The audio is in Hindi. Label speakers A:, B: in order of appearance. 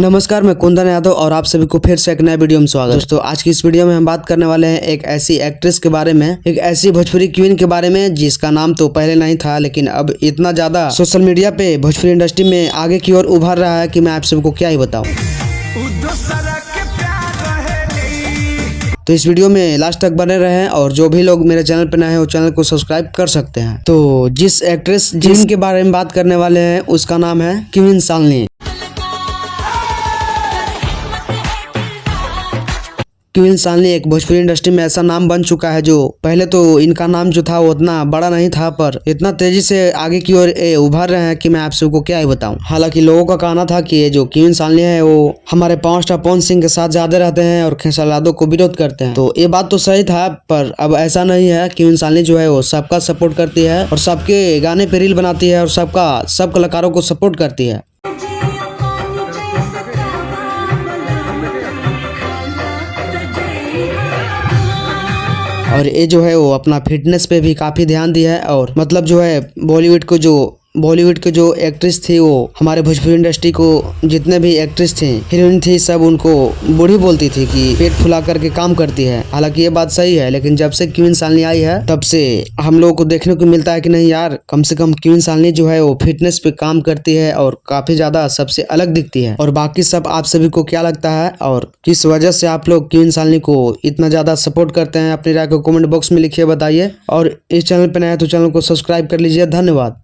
A: नमस्कार, मैं कुंदन यादव और आप सभी को फिर से एक नए वीडियो में स्वागत है। दोस्तों, आज की इस वीडियो में हम बात करने वाले हैं एक ऐसी एक्ट्रेस के बारे में, एक ऐसी भोजपुरी क्वीन के बारे में जिसका नाम तो पहले नहीं था, लेकिन अब इतना ज्यादा सोशल मीडिया पे भोजपुरी इंडस्ट्री में आगे की ओर उभर रहा है कि मैं आप सभी को क्या ही बताऊं। तो इस वीडियो में लास्ट तक बने रहें और जो भी लोग मेरे चैनल पर नए हैं वो चैनल को सब्सक्राइब कर सकते हैं। तो जिस एक्ट्रेस जिनके बारे में बात करने वाले हैं उसका नाम है क्वीन शालिनी। क्वीन शालिनी एक भोजपुरी इंडस्ट्री में ऐसा नाम बन चुका है जो पहले तो इनका नाम जो था वो उतना बड़ा नहीं था, पर इतना तेजी से आगे की ओर उभर रहे हैं कि मैं आप सबको क्या ही बताऊं। हालांकि लोगों का कहना था कि ये जो क्वीन शालिनी है वो हमारे पावर स्टार पवन सिंह के साथ ज्यादा रहते हैं और खेसारी यादव को विरोध करते हैं। तो ये बात तो सही था, पर अब ऐसा नहीं है। क्वीन शालिनी जो है वो सबका सपोर्ट करती है और सबके गाने पे रील बनाती है और सब कलाकारों को सपोर्ट करती है। और ये जो है वो अपना फिटनेस पे भी काफी ध्यान दिया है और मतलब जो है बॉलीवुड के जो एक्ट्रेस थी वो हमारे भोजपुरी इंडस्ट्री को जितने भी एक्ट्रेस थी, हीरोइन थी, सब उनको बूढ़ी बोलती थी कि पेट फुला करके काम करती है। हालांकि ये बात सही है, लेकिन जब से क्वीन शालिनी आई है तब से हम लोगों को देखने को मिलता है कि नहीं यार, कम से कम क्वीन शालिनी जो है वो फिटनेस पे काम करती है और काफी ज्यादा सबसे अलग दिखती है। और बाकी सब आप सभी को क्या लगता है और किस वजह से आप लोग क्वीन शालिनी को इतना ज्यादा सपोर्ट करते हैं, अपनी राय को कमेंट बॉक्स में लिखिए, बताइए। और इस चैनल पर नया है तो चैनल को सब्सक्राइब कर लीजिए। धन्यवाद।